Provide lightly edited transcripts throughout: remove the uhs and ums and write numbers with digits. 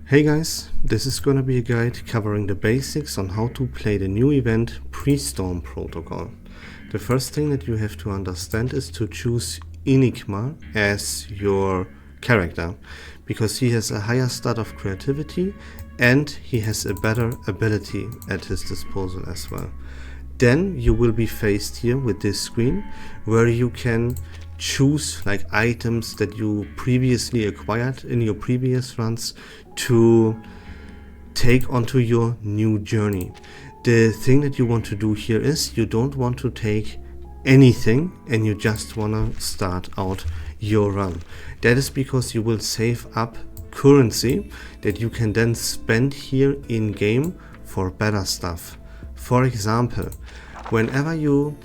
Hey guys, this is gonna be a guide covering the basics on how to play the new event PreStorm protocol. The first thing that you have to understand is to choose Enigma as your character, because he has a higher stat of creativity and he has a better ability at his disposal as well. Then you will be faced here with this screen where you can choose like items that you previously acquired in your previous runs to take onto your new journey. The thing that you want to do here is you don't want to take anything and you just want to start out your run. That is because you will save up currency that you can then spend here in game for better stuff. For example, whenever you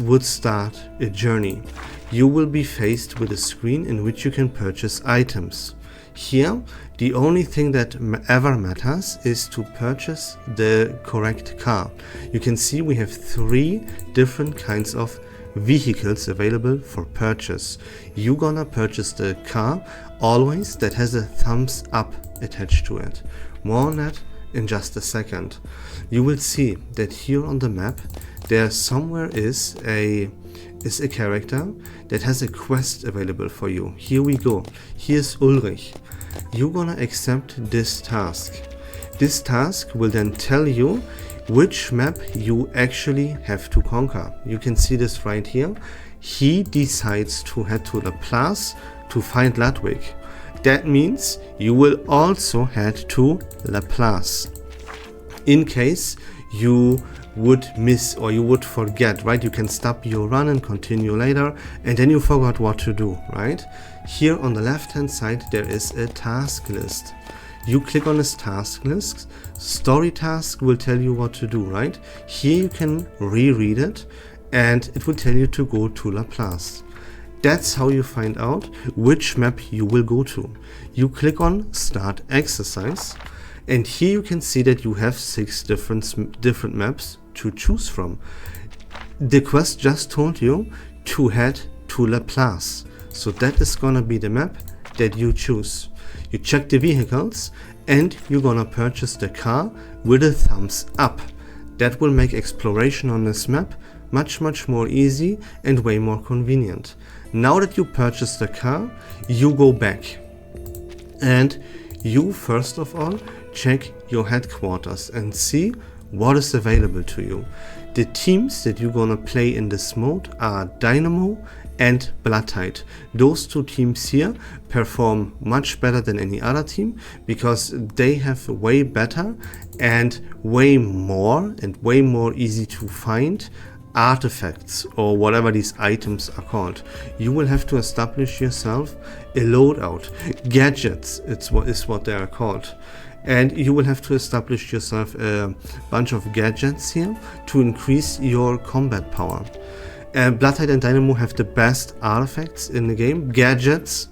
would start a journey, you will be faced with a screen in which you can purchase items. Here, the only thing that ever matters is to purchase the correct car. You can see we have 3 different kinds of vehicles available for purchase. You're gonna purchase the car always that has a thumbs up attached to it. More on that in just a second. You will see that here on the map there somewhere is a character that has a quest available for you. Here we go. Here's Ulrich. You're gonna accept this task. This task will then tell you which map you actually have to conquer. You can see this right here. He decides to head to Laplace to find Ludwig. That means you will also head to Laplace. In case you would miss or you would forget, right? You can stop your run and continue later, and then you forgot what to do, right? Here on the left hand side there is a task list. You click on this task list, story task will tell you what to do, right? Here you can reread it and it will tell you to go to Laplace. That's how you find out which map you will go to. You click on start exercise, and here you can see that you have 6 different maps to choose from. The quest just told you to head to Laplace, so that is gonna be the map that you choose. You check the vehicles and you're gonna purchase the car with a thumbs up. That will make exploration on this map much more easy and way more convenient. Now that you purchased the car, you go back and you first of all check your headquarters and see what is available to you. The teams that you're gonna play in this mode are Dynamo and Blood Tide. Those 2 teams here perform much better than any other team because they have way better and way more easy to find artifacts or whatever these items are called. You will have to establish yourself a loadout. Gadgets is what they are called. And you will have to establish yourself a bunch of gadgets here to increase your combat power. Blood Tide and Dynamo have the best artifacts in the game, gadgets,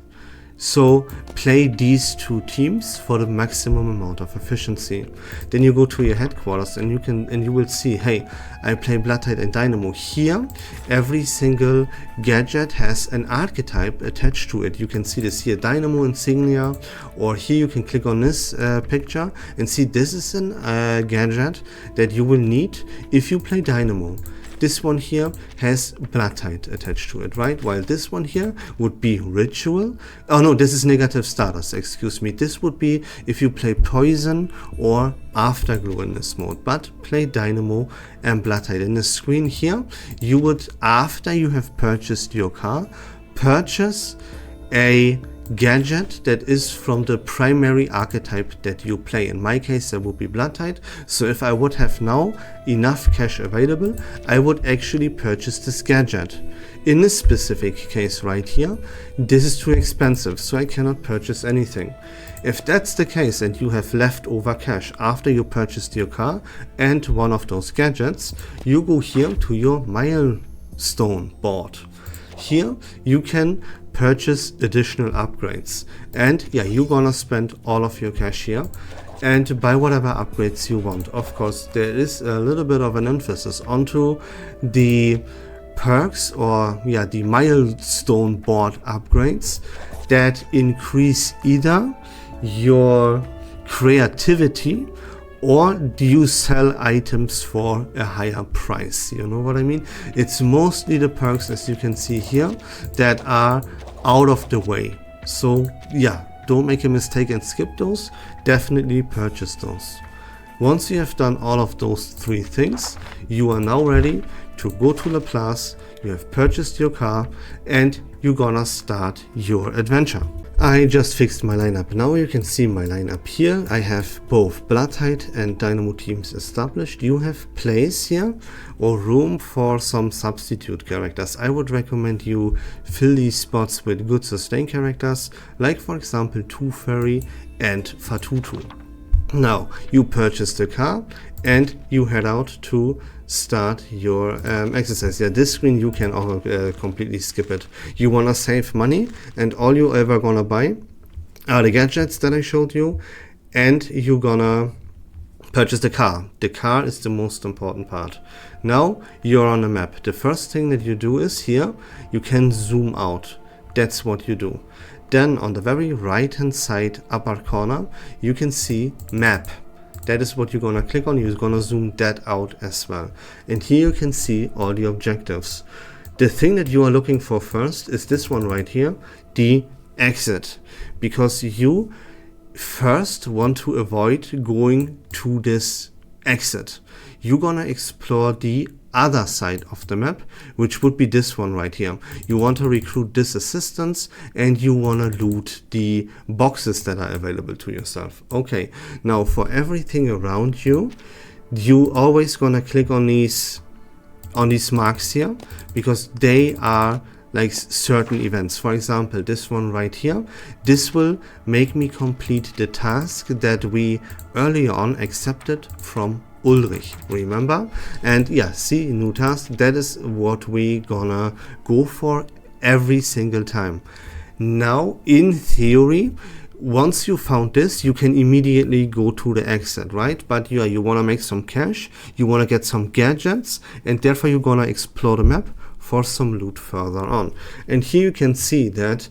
so play these 2 teams for the maximum amount of efficiency. Then you go to your headquarters and you will see, hey, I play Blood Tide and Dynamo. Here every single gadget has an archetype attached to it. You can see this here, Dynamo insignia, or here you can click on this picture and see this is a gadget that you will need if you play Dynamo. This one here has Blood Tide attached to it, right? While this one here would be Ritual. Oh no, this is negative status, excuse me. This would be if you play Poison or Afterglow in this mode, but play Dynamo and Blood Tide. In the screen here, you would, after you have purchased your car, purchase a gadget that is from the primary archetype that you play. In my case that would be Blood Tide, so if I would have now enough cash available, I would actually purchase this gadget. In this specific case right here, this is too expensive, so I cannot purchase anything. If that's the case and you have leftover cash after you purchased your car and one of those gadgets, you go here to your Milestone board. Here you can purchase additional upgrades, and yeah, you're gonna spend all of your cash here and buy whatever upgrades you want. Of course, there is a little bit of an emphasis onto the perks, or yeah, the milestone board upgrades that increase either your creativity, or do you sell items for a higher price? You know what I mean? It's mostly the perks, as you can see here, that are out of the way. So yeah, don't make a mistake and skip those. Definitely purchase those. Once you have done all of those 3 things, you are now ready to go to La Place. You have purchased your car and you're gonna start your adventure. I just fixed my lineup. Now you can see my lineup here. I have both Bloodtide and Dynamo teams established. You have place here or room for some substitute characters. I would recommend you fill these spots with good sustain characters, like for example Tooth Fairy and Fatutu. Now you purchase the car and you head out to start your exercise. Yeah, this screen you can completely skip it. You wanna save money, and all you ever gonna buy are the gadgets that I showed you, and you're gonna purchase the car. The car is the most important part. Now you're on a map. The first thing that you do is here you can zoom out. That's what you do. Then on the very right hand side upper corner you can see map. That is what you're gonna click on. You're gonna zoom that out as well. And here you can see all the objectives. The thing that you are looking for first is this one right here, the exit. Because you first want to avoid going to this exit. You're gonna explore the other side of the map, which would be this one right here. You want to recruit this assistance and you want to loot the boxes that are available to yourself. Okay, now for everything around you, you always gonna click on these marks here, because they are like certain events. For example, this one right here, this will make me complete the task that we earlier on accepted from Ulrich, remember? And yeah, see, new task, that is what we gonna go for every single time. Now, in theory, once you found this, you can immediately go to the exit, right? But yeah, you wanna make some cash, you wanna get some gadgets, and therefore you're gonna explore the map for some loot further on. And here you can see that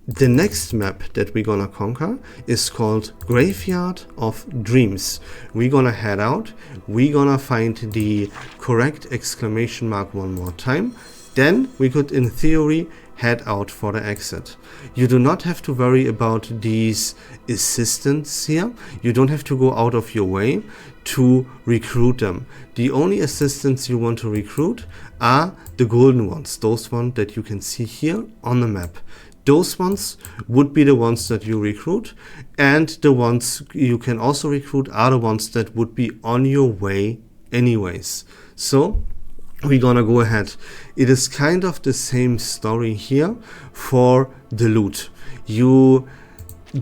the next map that we're gonna conquer is called Graveyard of Dreams. We're gonna head out, we're gonna find the correct exclamation mark one more time, then we could in theory head out for the exit. You do not have to worry about these assistants here. You don't have to go out of your way to recruit them. The only assistants you want to recruit are the golden ones, those ones that you can see here on the map. Those ones would be the ones that you recruit, and the ones you can also recruit are the ones that would be on your way anyways. So we're gonna go ahead. It is kind of the same story here for the loot. You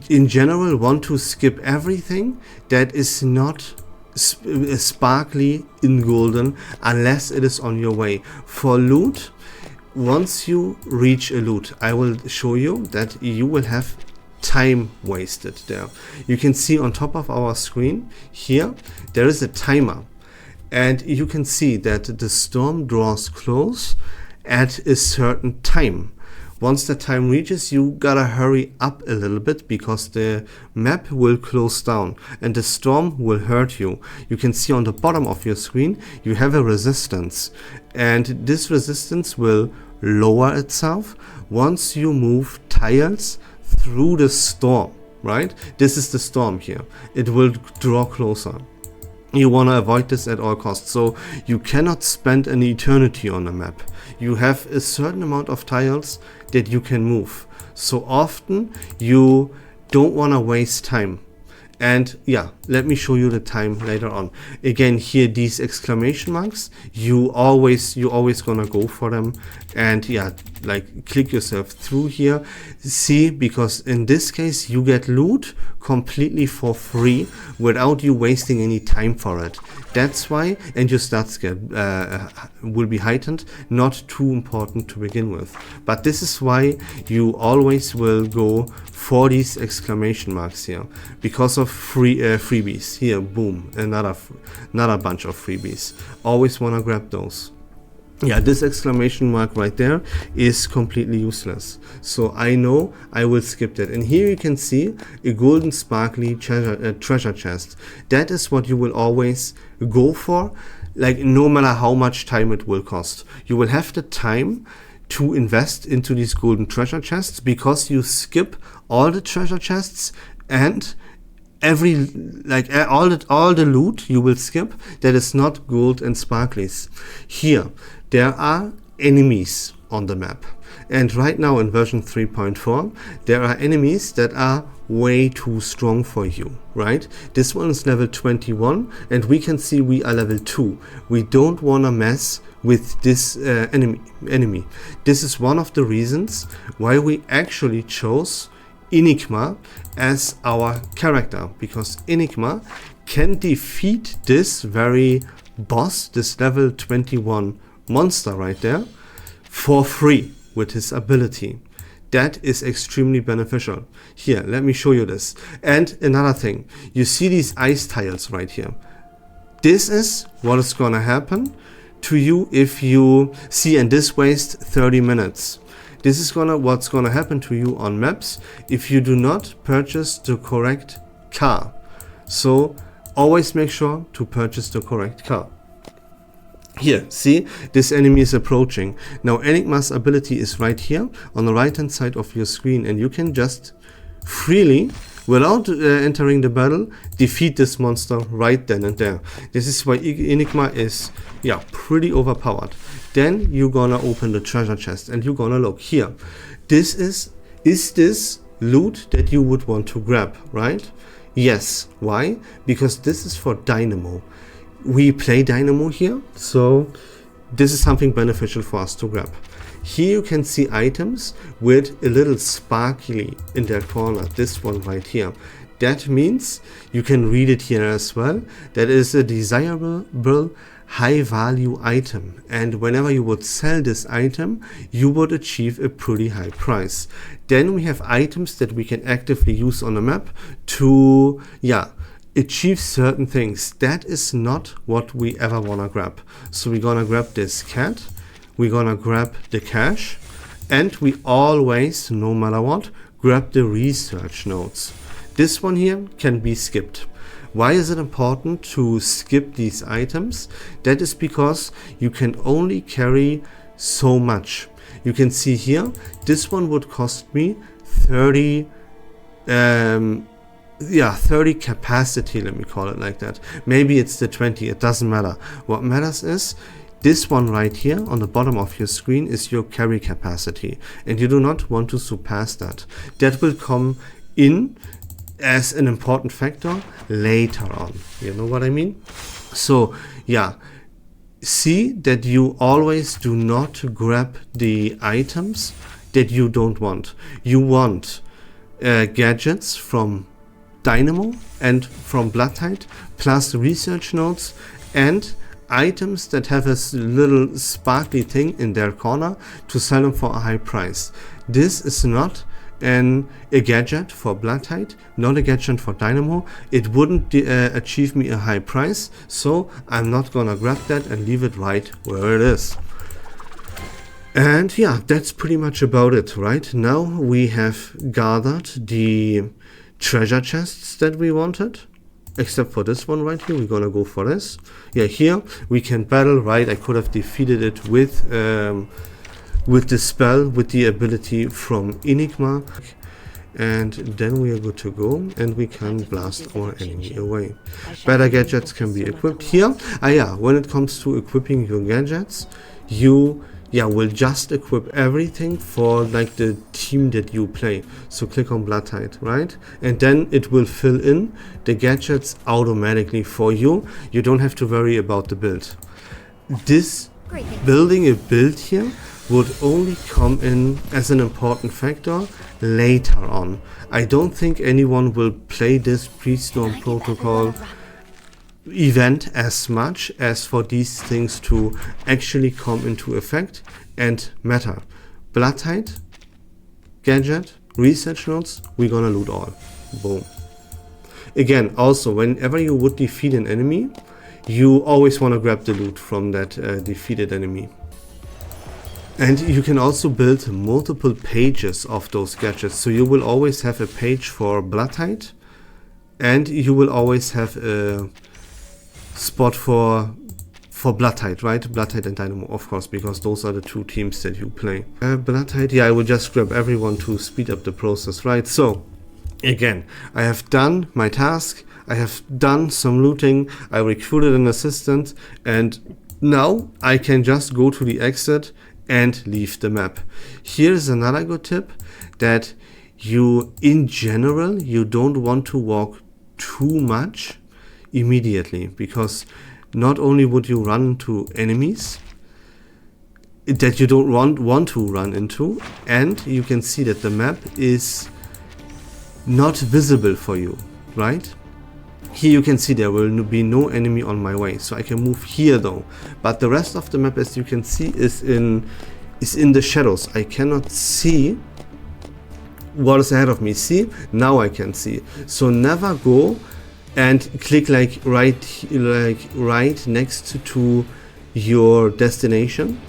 in general want to skip everything that is not sparkly in golden unless it is on your way. For loot, once you reach a loot, I will show you that you will have time wasted there. You can see on top of our screen here, there is a timer. And you can see that the storm draws close at a certain time. Once the time reaches, you gotta hurry up a little bit because the map will close down and the storm will hurt you. You can see on the bottom of your screen, you have a resistance. And this resistance will lower itself once you move tiles through the storm, right? This is the storm here. It will draw closer. You want to avoid this at all costs, so you cannot spend an eternity on a map. You have a certain amount of tiles that you can move. So often you don't want to waste time. And yeah, let me show you the time later on. Again, here these exclamation marks, you always gonna go for them. And yeah, like click yourself through here. See, because in this case you get loot completely for free without you wasting any time for it. That's why, and your stats will be heightened, not too important to begin with. But this is why you always will go for these exclamation marks here, because of freebies. Here, boom, another bunch of freebies. Always wanna grab those. yeah, this exclamation mark right there is completely useless. So I know I will skip that. And here you can see a golden sparkly treasure chest. That is what you will always go for, like no matter how much time it will cost. You will have the time to invest into these golden treasure chests because you skip all the treasure chests and all the loot you will skip that is not gold and sparklies. Here there are enemies on the map, and right now in version 3.4 there are enemies that are way too strong for you, right? This one is level 21 and we can see we are level 2. We don't want to mess with this enemy. This is one of the reasons why we actually chose Enigma as our character, because Enigma can defeat this very boss, this level 21 monster right there, for free with his ability. That is extremely beneficial. Here, let me show you this. And another thing, you see these ice tiles right here. This is what is gonna happen to you if you see, and this wastes 30 minutes. This is what's gonna happen to you on maps if you do not purchase the correct car. So always make sure to purchase the correct car. Here, see, this enemy is approaching. Now Enigma's ability is right here on the right hand side of your screen, and you can just freely, without entering the battle, defeat this monster right then and there. This is why Enigma is, yeah, pretty overpowered. Then you're gonna open the treasure chest and you're gonna look here. This is this loot that you would want to grab, right? Yes. Why? Because this is for Dynamo. We play Dynamo here, so this is something beneficial for us to grab. Here you can see items with a little sparkly in their corner, this one right here. That means, you can read it here as well, that is a desirable high value item, and whenever you would sell this item you would achieve a pretty high price. Then we have items that we can actively use on the map to, yeah, achieve certain things. That is not what we ever wanna grab. So we're gonna grab this cat, we're gonna grab the cash, and we always, no matter what, grab the research notes. This one here can be skipped. Why is it important to skip these items? That is because you can only carry so much. You can see here, this one would cost me 30 capacity, let me call it like that. Maybe it's the 20, it doesn't matter. What matters is this one right here on the bottom of your screen is your carry capacity, and you do not want to surpass that. That will come in as an important factor later on. You know what I mean? So yeah, see that you always do not grab the items that you don't want. You want gadgets from Dynamo and from Blood Tide, plus research notes and items that have a little sparkly thing in their corner to sell them for a high price. This is not a gadget for Blood Tide, not a gadget for Dynamo. It wouldn't achieve me a high price, so I'm not gonna grab that and leave it right where it is. And yeah, that's pretty much about it. Right now we have gathered the treasure chests that we wanted, except for this one right here. We're gonna go for this. Yeah, here we can battle, right? I could have defeated it with the spell, with the ability from Enigma, and then we are good to go, and we can blast our enemy away. Better gadgets can be equipped here. When it comes to equipping your gadgets, you will just equip everything for like the team that you play. So click on Blood Tide, right? And then it will fill in the gadgets automatically for you. You don't have to worry about the build. This building a build here would only come in as an important factor later on. I don't think anyone will play this PreStorm protocol event as much as for these things to actually come into effect and matter. Blood Tide, gadget, research notes, we're gonna loot all. Boom. Again, also, whenever you would defeat an enemy, you always want to grab the loot from that defeated enemy. And you can also build multiple pages of those gadgets. So you will always have a page for Bloodtide, and you will always have a spot for Bloodtide, right? Bloodtide and Dynamo, of course, because those are the two teams that you play. Bloodtide, yeah, I will just grab everyone to speed up the process, right? So, again, I have done my task, I have done some looting, I recruited an assistant, and now I can just go to the exit and leave the map. Here's another good tip, that you, in general, you don't want to walk too much immediately, because not only would you run into enemies that you don't want to run into, and you can see that the map is not visible for you, right? Here you can see there will be no enemy on my way, so I can move here though. But the rest of the map, as you can see, is in the shadows. I cannot see what is ahead of me. See, now I can see. So never go and click like right next to your destination,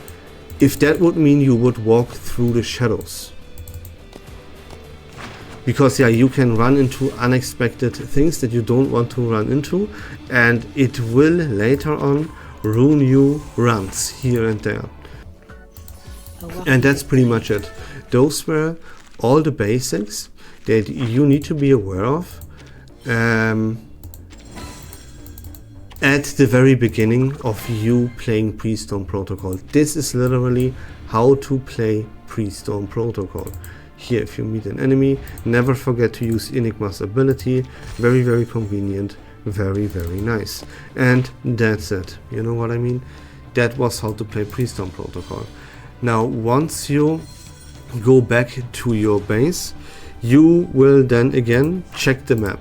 if that would mean you would walk through the shadows. Because yeah, you can run into unexpected things that you don't want to run into, and it will later on ruin you runs here and there. And that's pretty much it. Those were all the basics that you need to be aware of at the very beginning of you playing PreStorm Protocol. This is literally how to play PreStorm Protocol. Here, if you meet an enemy, never forget to use Enigma's ability. Very, very convenient. Very, very nice. And that's it. You know what I mean? That was how to play PreStorm Protocol. Now, once you go back to your base, you will then again check the map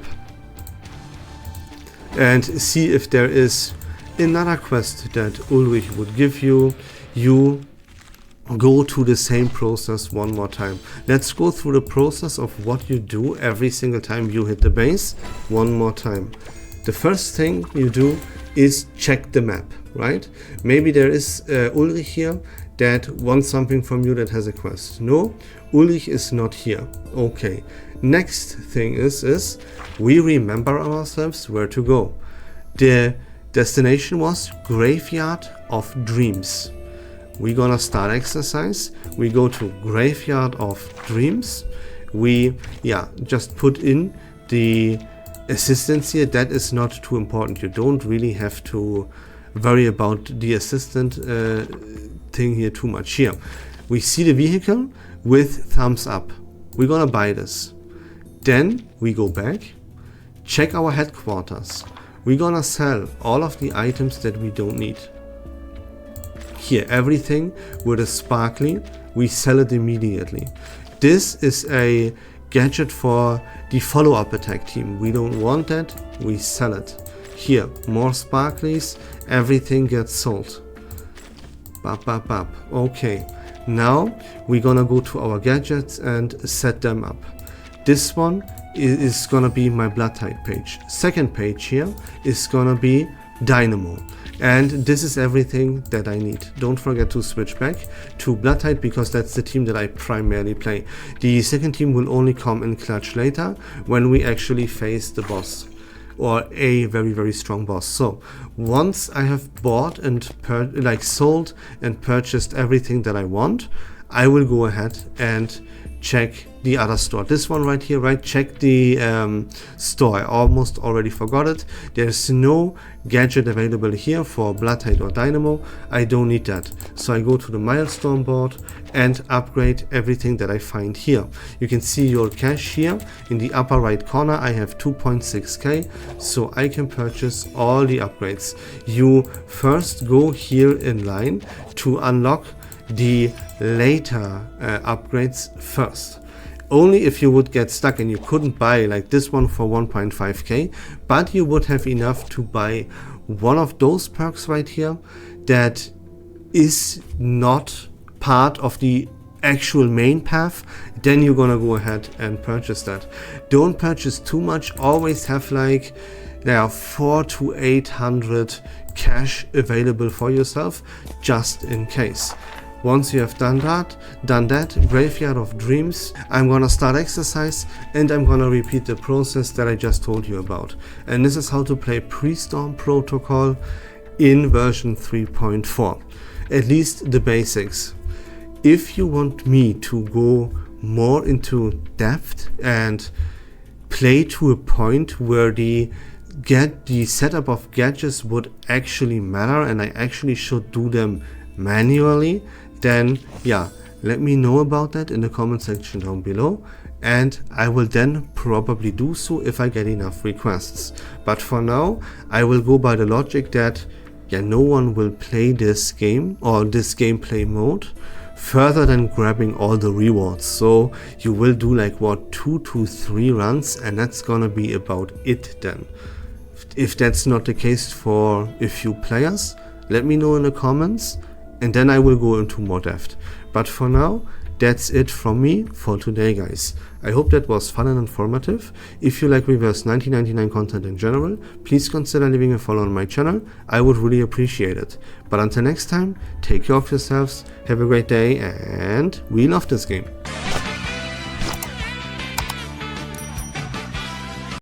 and see if there is another quest that Ulrich would give you. You go to the same process one more time. Let's go through the process of what you do every single time you hit the base one more time. The first thing you do is check the map, right? Maybe there is Ulrich here that wants something from you that has a quest. No, Ulrich is not here. Okay. Next thing is we remember ourselves where to go. The destination was Graveyard of Dreams. We're gonna start exercise. We go to Graveyard of Dreams. We just put in the assistance here. That is not too important. You don't really have to worry about the assistant thing here too much. Here we see the vehicle with thumbs up. We're gonna buy this. Then we go back, check our headquarters. We're gonna sell all of the items that we don't need. Here, everything with a sparkly, we sell it immediately. This is a gadget for the follow-up attack team. We don't want that, we sell it. Here, more sparklies, everything gets sold. Bap, bap, bap. Okay, now we're gonna go to our gadgets and set them up. This one is gonna be my Bloodtide page. Second page here is gonna be Dynamo. And this is everything that I need. Don't forget to switch back to Bloodtide because that's the team that I primarily play. The second team will only come in clutch later when we actually face the boss, or a very, very strong boss. So once I have bought and sold and purchased everything that I want, I will go ahead and check the other store. This one right here, right? Check the store. I almost already forgot it. There's no gadget available here for Bloodtide or Dynamo. I don't need that. So I go to the Milestone board and upgrade everything that I find here. You can see your cash here in the upper right corner. I have 2.6k, so I can purchase all the upgrades. You first go here in line to unlock the later upgrades first. Only if you would get stuck and you couldn't buy like this one for 1.5k, but you would have enough to buy one of those perks right here that is not part of the actual main path, then you're gonna go ahead and purchase that. Don't purchase too much. Always have like 400 to 800 cash available for yourself just in case. Once you have done that, Graveyard of Dreams, I'm gonna start exercise and I'm gonna repeat the process that I just told you about. And this is how to play PreStorm protocol in version 3.4. At least the basics. If you want me to go more into depth and play to a point where the setup of gadgets would actually matter and I actually should do them manually, then yeah, let me know about that in the comment section down below, and I will then probably do so if I get enough requests. But for now, I will go by the logic that yeah, no one will play this game or this gameplay mode further than grabbing all the rewards. So you will do like what, 2 to 3 runs, and that's gonna be about it then. If that's not the case for a few players, let me know in the comments, and then I will go into more depth. But for now, that's it from me for today, guys. I hope that was fun and informative. If you like Reverse1999 content in general, please consider leaving a follow on my channel. I would really appreciate it. But until next time, take care of yourselves, have a great day, and we love this game.